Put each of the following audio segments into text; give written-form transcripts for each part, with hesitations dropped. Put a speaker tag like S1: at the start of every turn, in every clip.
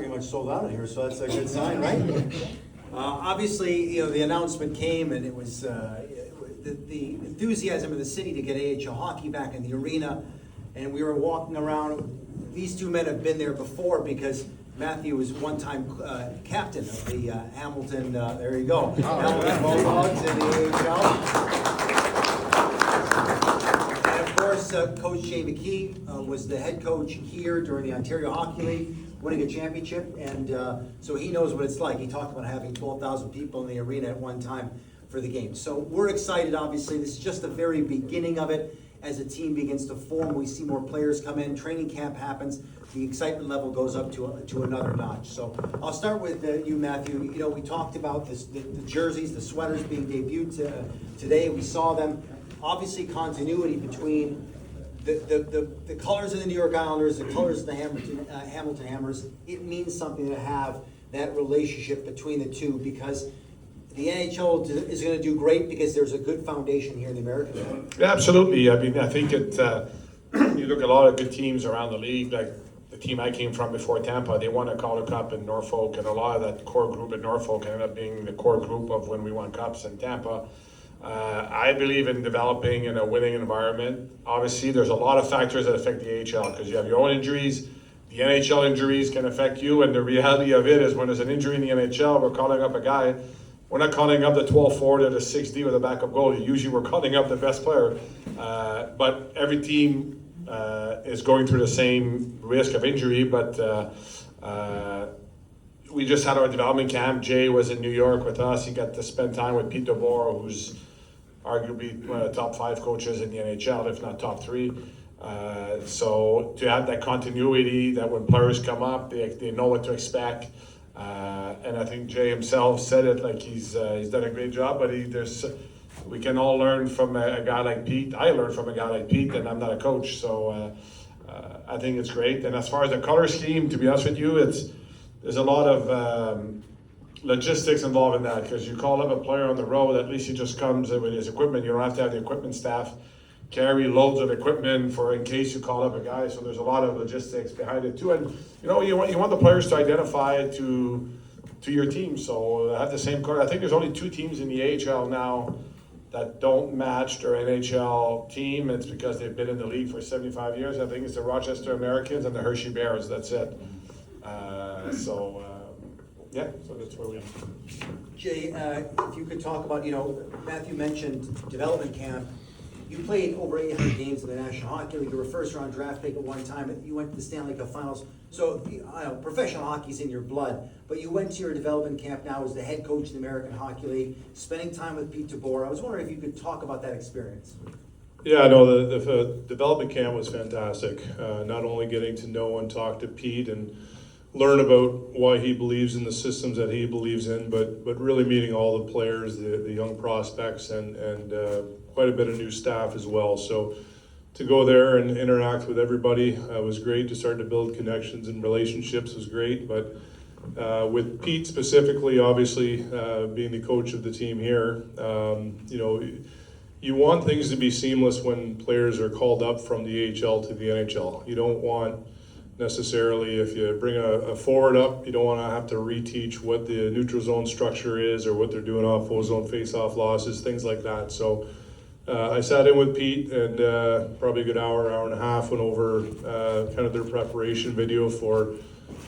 S1: pretty much sold out in here, so that's a good sign, right? Obviously, the announcement came, and it was the enthusiasm of the city to get AHL hockey back in the arena, and we were walking around. These two men have been there before because Mathieu was one-time captain of the Hamilton, there you go, Hamilton Bulldogs in the AHL. And of course, Coach Jay McKee was the head coach here during the Ontario Hockey League, winning a championship, and so he knows what it's like. He talked about having 12,000 people in the arena at one time for the game. So we're excited, obviously. This is just the very beginning of it. As a team begins to form, we see more players come in, training camp happens, the excitement level goes up to another notch. So I'll start with you, Mathieu. We talked about this, the jerseys, the sweaters being debuted today. We saw them. Obviously, continuity between the colors of the New York Islanders, the colors of the Hamilton Hammers. It means something to have that relationship between the two, because the NHL is going to do great because there's a good foundation here in the American League.
S2: Yeah, absolutely. I mean, I think you look at a lot of good teams around the league, like the team I came from before Tampa, they won a Calder Cup in Norfolk, and a lot of that core group in Norfolk ended up being the core group of when we won cups in Tampa. I believe in developing in a winning environment. Obviously, there's a lot of factors that affect the AHL because you have your own injuries. The NHL injuries can affect you, and the reality of it is when there's an injury in the NHL, we're calling up a guy. We're not calling up the 12 forward or the 6D with a backup goalie. Usually we're calling up the best player. But every team is going through the same risk of injury. But we just had our development camp. Jay was in New York with us. He got to spend time with Pete DeBoer, who's arguably one of the top 5 coaches in the NHL, if not top 3. So to have that continuity, that when players come up, they know what to expect. And I think Jay himself said it, like he's done a great job, but we can all learn from a guy like Pete. I learned from a guy like Pete, and I'm not a coach, so I think it's great. And as far as the color scheme, to be honest with you, there's a lot of logistics involved in that, because you call up a player on the road, at least he just comes with his equipment. You don't have to have the equipment staff carry loads of equipment for in case you call up a guy. So there's a lot of logistics behind it too. And you want the players to identify to your team. So have the same card. I think there's only 2 teams in the AHL now that don't match their NHL team. It's because they've been in the league for 75 years. I think it's the Rochester Americans and the Hershey Bears. That's it. So that's where we are.
S1: Jay, if you could talk about, Mathieu mentioned development camp. You played over 800 games in the National Hockey League. You were a first-round draft pick at one time. You went to the Stanley Cup Finals. So professional hockey's in your blood. But you went to your development camp now as the head coach of the American Hockey League, spending time with Pete DeBoer. I was wondering if you could talk about that experience.
S3: Yeah, no, the development camp was fantastic. Not only getting to know and talk to Pete and learn about why he believes in the systems that he believes in, but really meeting all the players, the young prospects, and quite a bit of new staff as well. So to go there and interact with everybody was great. To start to build connections and relationships was great. But with Pete specifically, obviously being the coach of the team here, you want things to be seamless when players are called up from the AHL to the NHL. You don't want necessarily, if you bring a forward up, you don't want to have to reteach what the neutral zone structure is or what they're doing off zone face-off losses, things like that. So I sat in with Pete and probably a good hour and a half went over kind of their preparation video for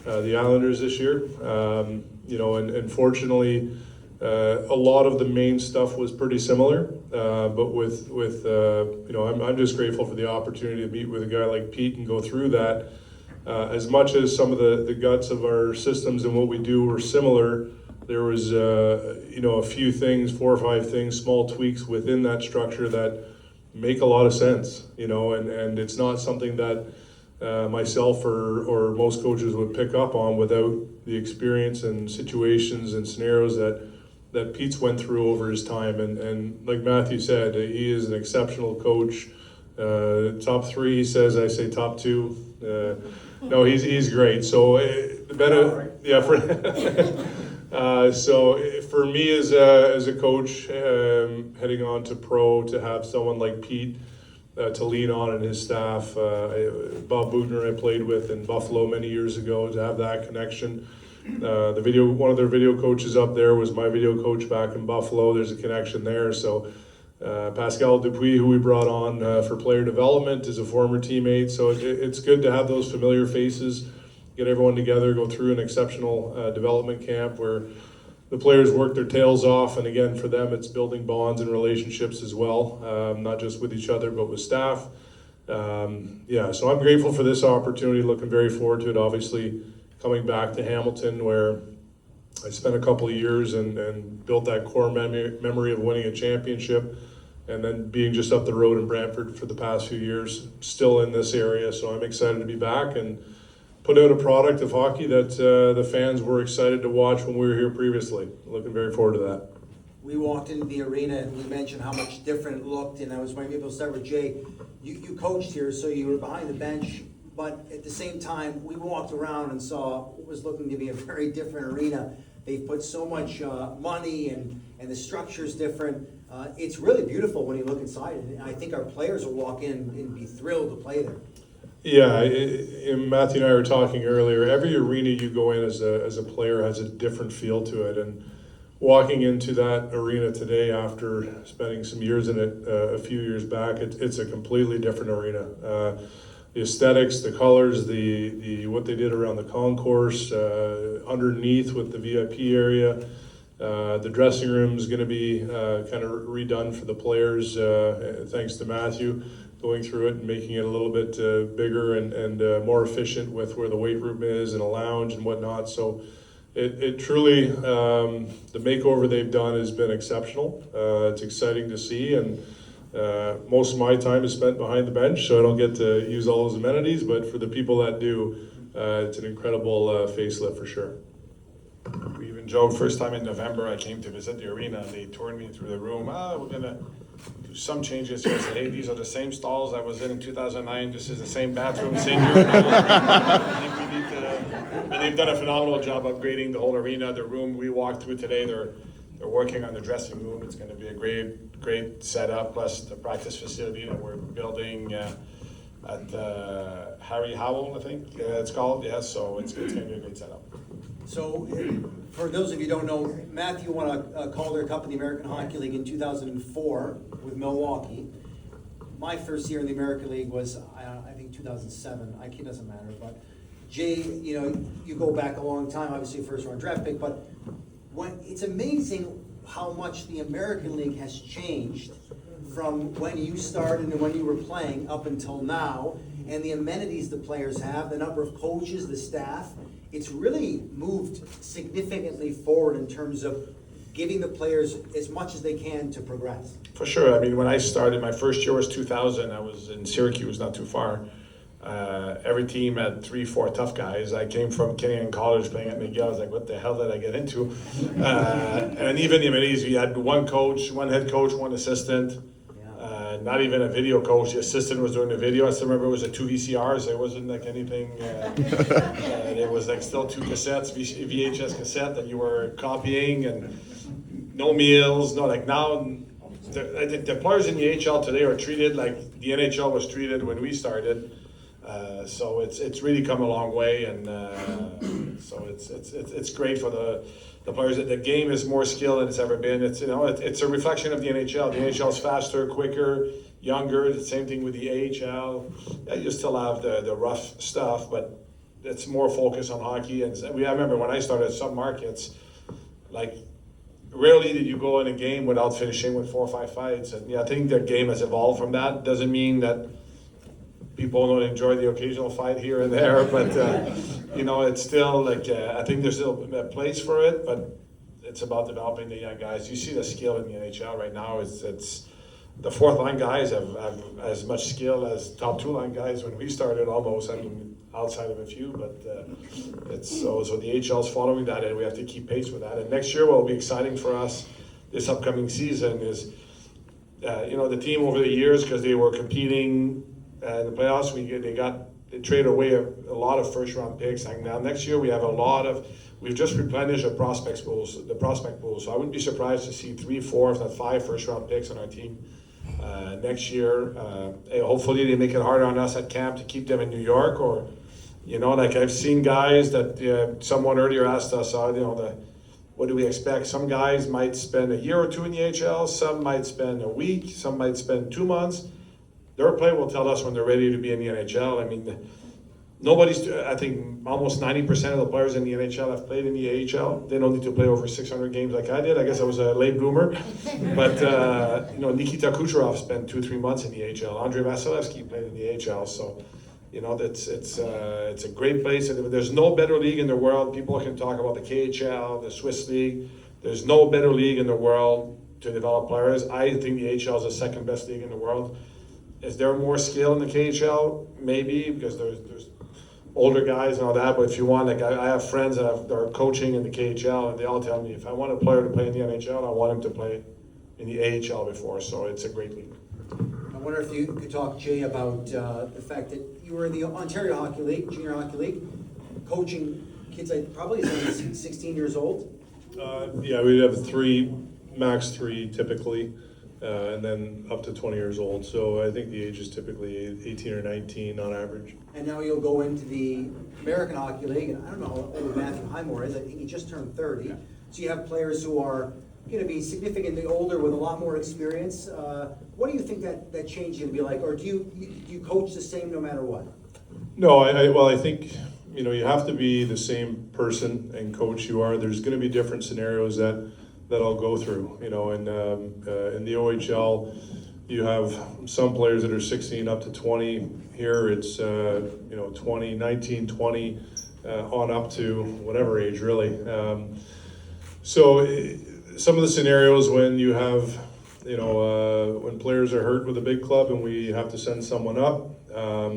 S3: the Islanders this year. And fortunately, a lot of the main stuff was pretty similar, but with I'm just grateful for the opportunity to meet with a guy like Pete and go through that. As much as some of the guts of our systems and what we do were similar, there was a few things, 4 or 5 things, small tweaks within that structure that make a lot of sense, and it's not something that myself or most coaches would pick up on without the experience and situations and scenarios that Pete's went through over his time. And like Mathieu said, he is an exceptional coach. Top 3, he says. I say top 2. No, he's great. So so for me as a coach, heading on to pro, to have someone like Pete to lean on and his staff. Bob Bootner I played with in Buffalo many years ago, to have that connection. One of their video coaches up there was my video coach back in Buffalo. There's a connection there. So Pascal Dupuis, who we brought on for player development, is a former teammate. So it's good to have those familiar faces, get everyone together, go through an exceptional development camp where the players work their tails off. And again, for them, it's building bonds and relationships as well, not just with each other, but with staff. So I'm grateful for this opportunity, looking very forward to it. Obviously, coming back to Hamilton, where I spent a couple of years and built that core memory of winning a championship, and then being just up the road in Brantford for the past few years, still in this area. So I'm excited to be back and put out a product of hockey that the fans were excited to watch when we were here previously. Looking very forward to that.
S1: We walked into the arena and we mentioned how much different it looked, and I was maybe able to start with Jay. You coached here, so you were behind the bench, but at the same time, we walked around and saw what was looking to be a very different arena. They've put so much money, and the structure's different. It's really beautiful when you look inside, and I think our players will walk in and be thrilled to play there.
S3: Yeah, Matthew and I were talking earlier. Every arena you go in as a player has a different feel to it, and walking into that arena today after spending some years in it a few years back, it's a completely different arena. The aesthetics, the colors, the what they did around the concourse, underneath with the VIP area. The dressing room is going to be kind of redone for the players, thanks to Mathieu going through it and making it a little bit bigger and more efficient with where the weight room is and a lounge and whatnot. So it truly, the makeover they've done has been exceptional. It's exciting to see, and most of my time is spent behind the bench, so I don't get to use all those amenities, but for the people that do, it's an incredible facelift for sure.
S2: We even joked, first time in November I came to visit the arena, and they toured me through the room. We're gonna do some changes here. I said, hey, these are the same stalls I was in 2009. This is the same bathroom, same urinal. I think we need to, and they've done a phenomenal job upgrading the whole arena. The room we walked through today, they're working on the dressing room. It's going to be a great setup, plus the practice facility that we're building at Harry Howell, I think it's called. Yeah, so it's going to be a great setup.
S1: So, for those of you who don't know, Mathieu won a Calder Cup in the American Hockey League in 2004 with Milwaukee. My first year in the American League was, I think, 2007. It doesn't matter, but Jay, you go back a long time, obviously first round draft pick, but it's amazing how much the American League has changed from when you started and when you were playing up until now, and the amenities the players have, the number of coaches, the staff. It's really moved significantly forward in terms of giving the players as much as they can to progress.
S2: For sure. I mean, when I started, my first year was 2000. I was in Syracuse, not too far. Every team had 3-4 tough guys. I came from Kenyon College playing at McKee. I was like, what the hell did I get into? And even the amenities, we had one coach, one head coach, one assistant. Not even a video coach. The assistant was doing the video. I still remember it was 2 VCRs. It wasn't like anything. It was like still 2 cassettes, VHS cassette that you were copying, and no meals. No, like now, the players in the AHL today are treated like the NHL was treated when we started. So it's really come a long way, and so it's great for the players. The game is more skilled than it's ever been. It's a reflection of the NHL. The NHL is faster, quicker, younger. The same thing with the AHL. Yeah, you still have the rough stuff, but it's more focused on hockey. And I remember when I started, some markets, like, rarely did you go in a game without finishing with 4 or 5 fights. And I think the game has evolved from that. Doesn't mean that people don't enjoy the occasional fight here and there, but it's still like I think there's still a place for it, but it's about developing the young guys. You see the skill in the NHL right now. It's the fourth line guys have as much skill as top 2 line guys when we started almost. I mean, outside of a few, but it's so the AHL is following that, and we have to keep pace with that. And next year, what will be exciting for us this upcoming season is the team over the years, because they were competing. The playoffs, they traded away a lot of first round picks. And now next year we have we've just replenished the prospect pool. So I wouldn't be surprised to see 3, 4, if not 5 first round picks on our team next year. Hopefully they make it harder on us at camp to keep them in New York, or, like I've seen guys that, someone earlier asked us, what do we expect? Some guys might spend a year or two in the AHL, some might spend a week, some might spend 2 months. Their play will tell us when they're ready to be in the NHL. I mean, I think almost 90% of the players in the NHL have played in the AHL. They don't need to play over 600 games like I did. I guess I was a late bloomer. But, Nikita Kucherov spent 2-3 months in the AHL. Andrei Vasilevsky played in the AHL. So, it's a great place. There's no better league in the world. People can talk about the KHL, the Swiss league. There's no better league in the world to develop players. I think the AHL is the second best league in the world. Is there more skill in the KHL? Maybe, because there's older guys and all that, but if you want, like I have friends that are coaching in the KHL, and they all tell me if I want a player to play in the NHL, I want him to play in the AHL before, so it's a great league.
S1: I wonder if you could talk, Jay, about the fact that you were in the Ontario Hockey League, Junior Hockey League, coaching kids probably as young as 16 years old.
S3: Yeah, we'd have max three typically, and then up to 20 years old. So I think the age is typically 18 or 19 on average.
S1: And now you'll go into the American Hockey League, and I don't know how old Mathieu Highmore is. I think he just turned 30. So you have players who are going to be significantly older with a lot more experience. What do you think that change is going to be like? Or do you coach the same no matter what?
S3: No, I think you have to be the same person and coach you are. There's going to be different scenarios that I'll go through. In the OHL, you have some players that are 16 up to 20. Here it's 20, 19, 20 on up to whatever age really. Some of the scenarios when you have when players are hurt with a big club and we have to send someone up,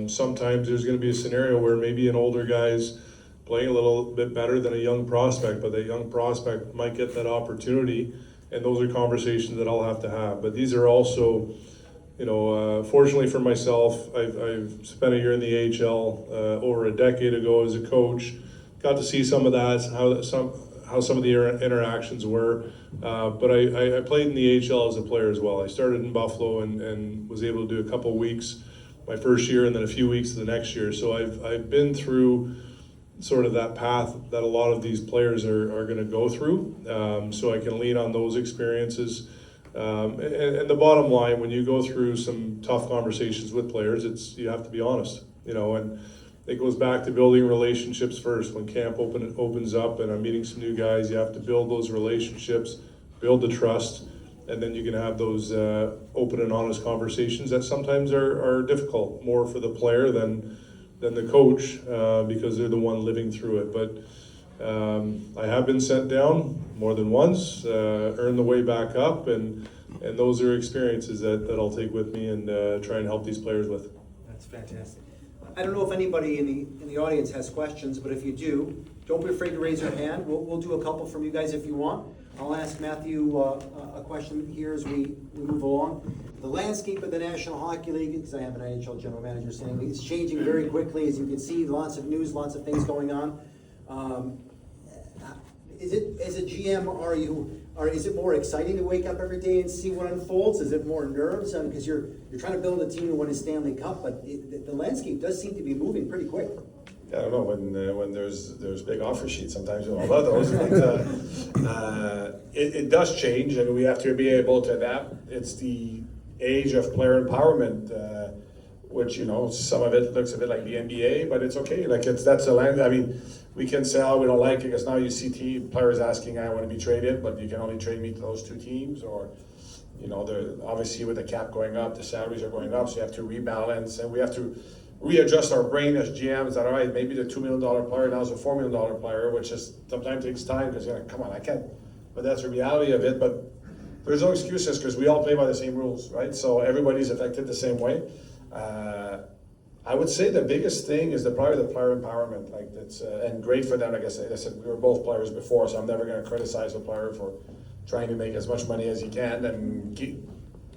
S3: sometimes there's going to be a scenario where maybe an older guy's playing a little bit better than a young prospect, but that young prospect might get that opportunity, and those are conversations that I'll have to have. But these are also, fortunately for myself, I've spent a year in the AHL over a decade ago as a coach, got to see some of that, how some of the interactions were, but I played in the AHL as a player as well. I started in Buffalo and was able to do a couple weeks my first year and then a few weeks the next year. So I've been through sort of that path that a lot of these players are going to go through, so I can lean on those experiences. And the bottom line, when you go through some tough conversations with players, you have to be honest, and it goes back to building relationships first. When camp opens up and I'm meeting some new guys, you have to build those relationships, build the trust, and then you can have those open and honest conversations that sometimes are difficult, more for the player than the coach, because they're the one living through it. But I have been sent down more than once, earned the way back up, and those are experiences that I'll take with me and try and help these players with.
S1: That's fantastic. I don't know if anybody in the audience has questions, but if you do, don't be afraid to raise your hand. We'll do a couple from you guys if you want. I'll ask Mathieu a question here as we move along. The landscape of the National Hockey League, because I have an NHL general manager saying, it's changing very quickly. As you can see, lots of news, lots of things going on. Is it, as a GM, is it more exciting to wake up every day and see what unfolds? Is it more nerves? Because you're trying to build a team to win a Stanley Cup, but the landscape does seem to be moving pretty quick.
S2: I don't know, when there's big offer sheets, sometimes you don't love those, but it does change, and we have to be able to adapt. It's the age of player empowerment, which, some of it looks a bit like the NBA, but it's okay. That's the land. I mean, we can say, we don't like it, because now you see players asking, I want to be traded, but you can only trade me to those two teams, or, obviously with the cap going up, the salaries are going up, so you have to rebalance, and we have to readjust our brain as GMs that, all right, maybe the $2 million player now is a $4 million player, which is sometimes takes time, because you're like, come on, I can't. But that's the reality of it. But there's no excuses, because we all play by the same rules, right? So everybody's affected the same way. I would say the biggest thing is probably the player empowerment. That's and great for them. Like I said, we were both players before, so I'm never going to criticize a player for trying to make as much money as he can and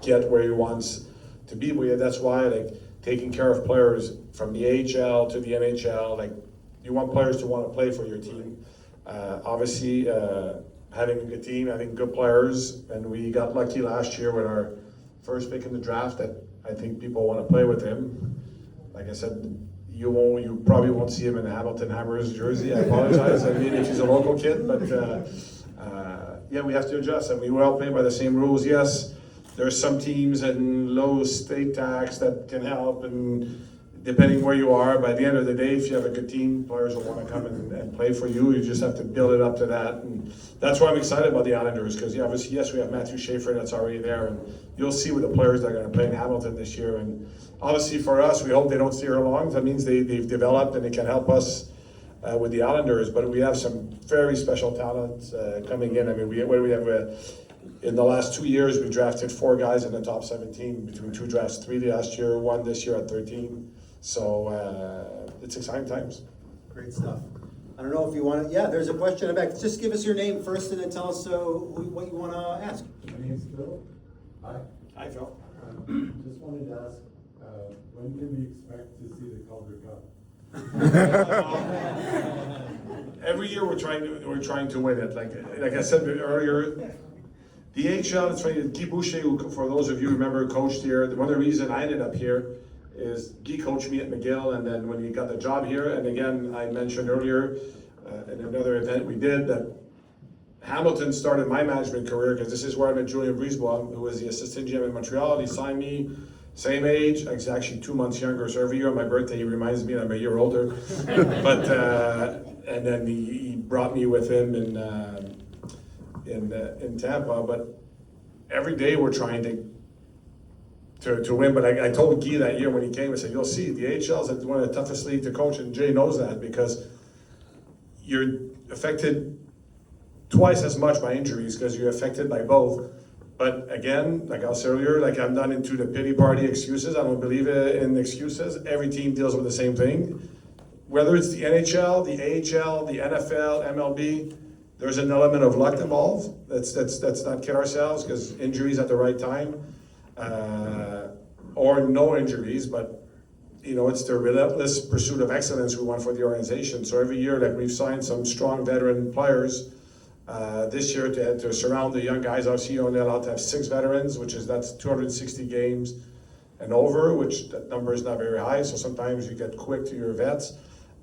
S2: get where he wants to be. But that's why, taking care of players from the AHL to the NHL, you want players to want to play for your team. Obviously, having a good team, having good players, and we got lucky last year with our first pick in the draft that I think people want to play with him. Like I said, you probably won't see him in a Hamilton Hammers jersey. I apologize. I mean, if he's a local kid, but yeah, we have to adjust, and we will all play by the same rules. Yes, there's some teams and low state tax that can help, and depending where you are, by the end of the day, if you have a good team, players will want to come and play for you. You just have to build it up to that, and that's why I'm excited about the Islanders, because obviously, yes, we have Mathieu Schaefer that's already there, and you'll see with the players that are going to play in Hamilton this year. And obviously for us, we hope they don't stay here long. That means they've developed and they can help us with the Islanders. But we have some very special talent coming in. I mean, we have in the last 2 years, we drafted 4 guys in the top 17 between 2 drafts, 3 last year, 1 this year at 13. So it's exciting times.
S1: Great stuff. I don't know if you want to, yeah, there's a question about, just give us your name first and then tell us what you want to ask.
S4: My name's Phil. Hi.
S1: Hi, Phil.
S4: Just wanted to ask, when can we expect to see the Calder Cup?
S2: Every year we're trying to win it. Like I said earlier, the AHL, it's funny, Guy Boucher, who, for those of you who remember, coached here. One of the reasons I ended up here is Guy coached me at McGill, and then when he got the job here, and again, I mentioned earlier in another event we did that Hamilton started my management career, because this is where I met Julien Brisebois, who was the assistant GM in Montreal. He signed me, same age, he's actually 2 months younger, so every year on my birthday he reminds me I'm a year older. But and then he brought me with him in Tampa. But every day we're trying to win. But I told Guy that year when he came, I said, you'll see, the AHL is one of the toughest leagues to coach, and Jay knows that, because you're affected twice as much by injuries, because you're affected by both. But again, like I said earlier, like I'm not into the pity party excuses. I don't believe in excuses. Every team deals with the same thing. Whether it's the NHL, the AHL, the NFL, MLB, there's an element of luck involved. Let's not kid ourselves, because injuries at the right time, or no injuries, but it's the relentless pursuit of excellence we want for the organization. So every year, like, we've signed some strong veteran players. This year to surround the young guys. Obviously you're only allowed to have 6 veterans, that's 260 games and over, which that number is not very high, so sometimes you get quick to your vets,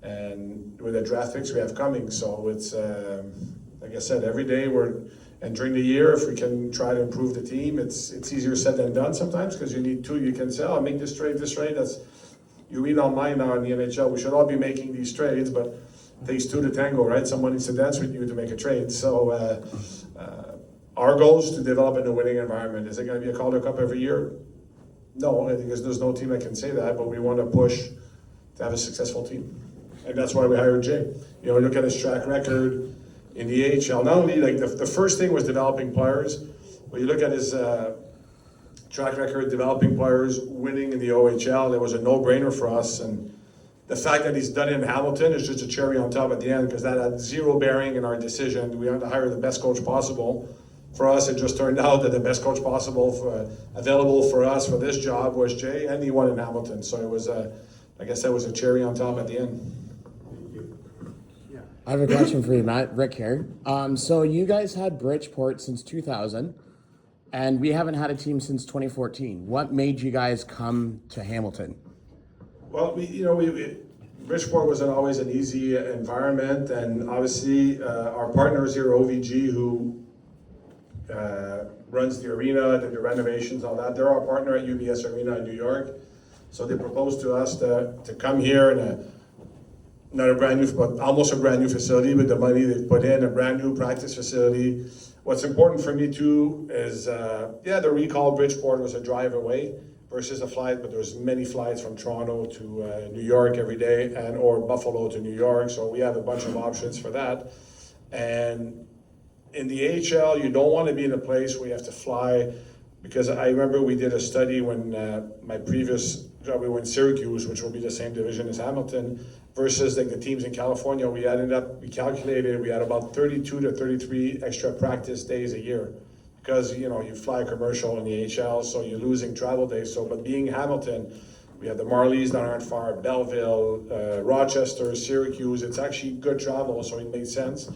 S2: and with the draft picks we have coming. So it's like I said, every day and during the year, if we can try to improve the team, it's easier said than done sometimes, because you need 2, you can say, oh, make this trade, that's, you read online now in the NHL, we should all be making these trades, but it takes 2 to tango, right? Someone needs to dance with you to make a trade. So our goal is to develop in a winning environment. Is it going to be a Calder Cup every year? No, I think there's no team that can say that, but we want to push to have a successful team. And that's why we hired Jay. Look at his track record in the AHL. Not only, like, the first thing was developing players, but you look at his track record, developing players, winning in the OHL, it was a no-brainer for us. And the fact that he's done it in Hamilton is just a cherry on top at the end, because that had zero bearing in our decision. We had to hire the best coach possible. For us, it just turned out that the best coach possible available for us for this job was Jay, and he won in Hamilton. So it was, like I said, it was a cherry on top at the end.
S5: I have a question for you, Matt. Rick here. So you guys had Bridgeport since 2000, and we haven't had a team since 2014. What made you guys come to Hamilton?
S2: Well, Bridgeport wasn't always an easy environment, and obviously our partners here, OVG, who runs the arena, the renovations, all that, they're our partner at UBS Arena in New York. So they proposed to us to come here in not a brand new, but almost a brand new facility with the money they've put in, a brand new practice facility. What's important for me too is, the recall Bridgeport was a drive away versus a flight, but there's many flights from Toronto to New York every day, or Buffalo to New York, so we have a bunch of options for that. And in the AHL, you don't want to be in a place where you have to fly, because I remember we did a study when my previous job, we were in Syracuse, which will be the same division as Hamilton, versus like the teams in California. We calculated we had about 32 to 33 extra practice days a year, because you fly commercial in the AHL, so you're losing travel days. So, but being Hamilton, we have the Marlies that aren't far, Belleville, Rochester, Syracuse. It's actually good travel, so it made sense.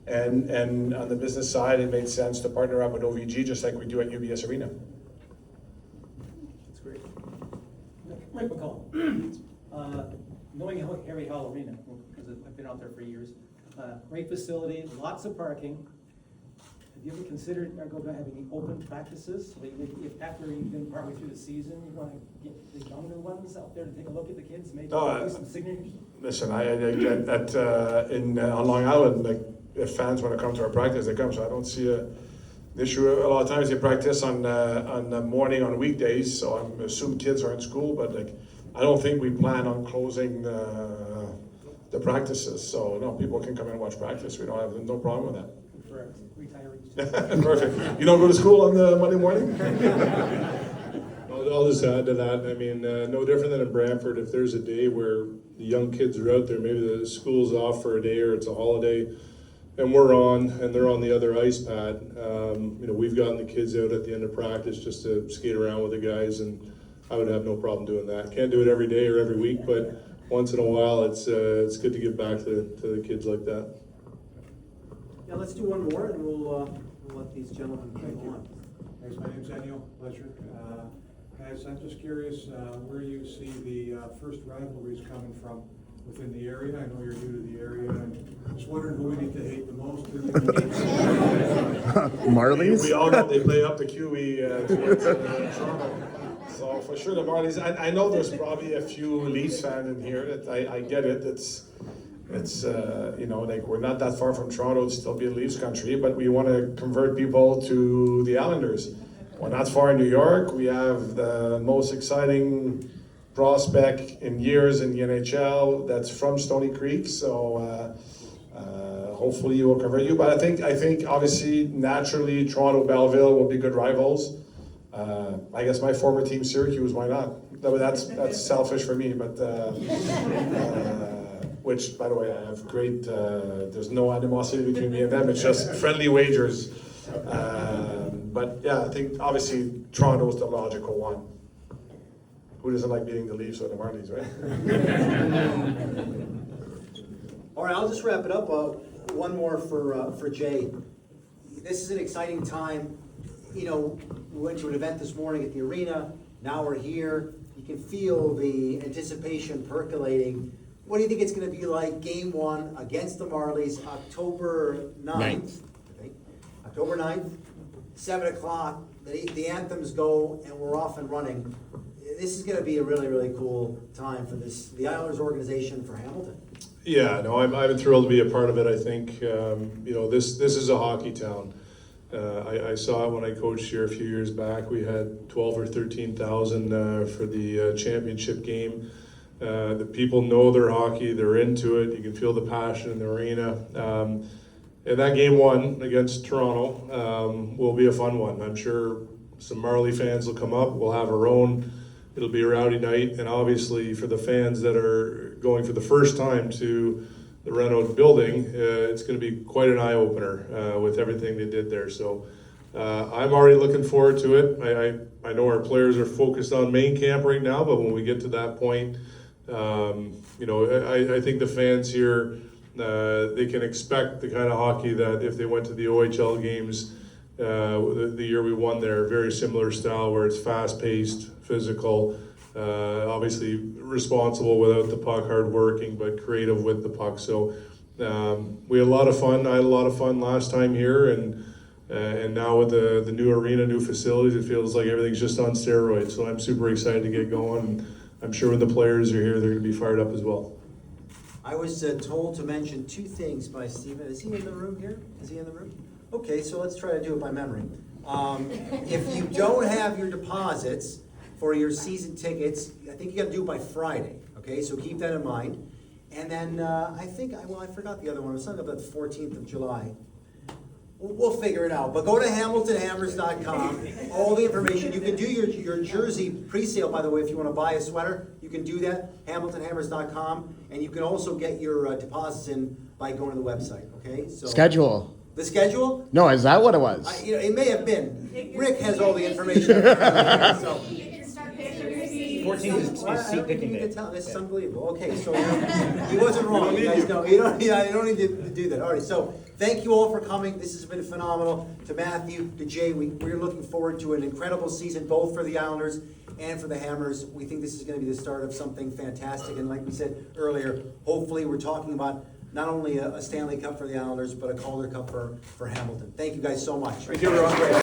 S2: And on the business side, it made sense to partner up with OVG, just like we do at UBS Arena.
S6: Rick McCall. Knowing Harry Hall Arena, because I've been out there for years, great facility, lots of parking. Have you ever considered having open practices? So if after you've been partway through the season, you want to get the younger ones out there to take a look at the kids, maybe do some signatures?
S2: Listen, on Long Island, like, if fans want to come to our practice, they come, so I don't see an issue. A lot of times they practice on the morning on weekdays, so I assume kids are in school, but like, I don't think we plan on closing the practices, so no, people can come and watch practice. We don't have no problem with that.
S6: For retirees.
S2: Perfect. You don't go to school on the Monday morning?
S3: I'll just add to that. I mean, no different than in Brantford. If there's a day where the young kids are out there, maybe the school's off for a day or it's a holiday, and we're on, and they're on the other ice pad. We've gotten the kids out at the end of practice just to skate around with the guys, and I would have no problem doing that. Can't do it every day or every week, but once in a while, it's good to give back to the kids like that.
S1: Yeah, let's do one more, and we'll let these gentlemen go on.
S7: Thanks, my name's Daniel, pleasure. Guys, I'm just curious where you see the first rivalries coming from within the area. I know you're new to the area, and just wondering who we need to hate the most.
S5: Marlies?
S2: We all know they play up the QE towards Toronto. So for sure the Marlies, I know there's probably a few Leafs fans in here that I get it. It's like we're not that far from Toronto to still be a Leafs country, but we want to convert people to the Islanders. We're not far in New York. We have the most exciting prospect in years in the NHL that's from Stony Creek. So hopefully you will convert you. But I think obviously naturally Toronto Belleville will be good rivals. I guess my former team Syracuse, why not? That's selfish for me, but which by the way I have great. There's no animosity between me and them. It's just friendly wagers. But yeah, I think obviously Toronto is the logical one. Who doesn't like beating the Leafs or the Marlies, right?
S1: All right, I'll just wrap it up. One more for Jay. This is an exciting time. We went to an event this morning at the arena. Now we're here. You can feel the anticipation percolating. What do you think it's going to be like game one against the Marlies, October 9th? I think. October 9th, 7 o'clock. The anthems go and we're off and running. This is going to be a really, really cool time for the Islanders organization, for Hamilton.
S3: Yeah, no, I'm thrilled to be a part of it. I think this is a hockey town. I saw it when I coached here a few years back. We had 12 or 13,000 for the championship game. The people know their hockey; they're into it. You can feel the passion in the arena. And that game one against Toronto will be a fun one. I'm sure some Marley fans will come up. We'll have our own. It'll be a rowdy night, and obviously for the fans that are going for the first time to the Renault building, it's going to be quite an eye-opener with everything they did there. So I'm already looking forward to it. I know our players are focused on main camp right now, but when we get to that point, I think the fans here, they can expect the kind of hockey that if they went to the OHL games the year we won there, very similar style where it's fast-paced, physical, obviously responsible without the puck, hard-working, but creative with the puck. So we had a lot of fun. I had a lot of fun last time here, and now with the new arena, new facilities, it feels like everything's just on steroids. So I'm super excited to get going, and I'm sure when the players are here, they're going to be fired up as well.
S1: I was told to mention two things by Stephen. Is he in the room here? Is he in the room? Okay, so let's try to do it by memory. If you don't have your deposits for your season tickets, I think you got to do it by Friday. Okay, so keep that in mind. And then I forgot the other one. It was something about the 14th of July. We'll figure it out. But go to HamiltonHammers.com. All the information. You can do your jersey pre-sale, by the way, if you want to buy a sweater. You can do that. HamiltonHammers.com. And you can also get your deposits in by going to the website. Okay. So
S5: Schedule.
S1: the schedule?
S5: No, is that what it was?
S1: It may have been. Rick has all the information. So.
S6: 14 is seat picking day.
S1: This is unbelievable. Okay, so he wasn't wrong. You guys know. You don't need to do that. All right, so thank you all for coming. This has been phenomenal. To Matthew, to Jay, we're looking forward to an incredible season, both for the Islanders and for the Hammers. We think this is gonna be the start of something fantastic, and like we said earlier, hopefully we're talking about not only a Stanley Cup for the Islanders, but a Calder Cup for Hamilton. Thank you guys so much.
S2: Thank you, everyone.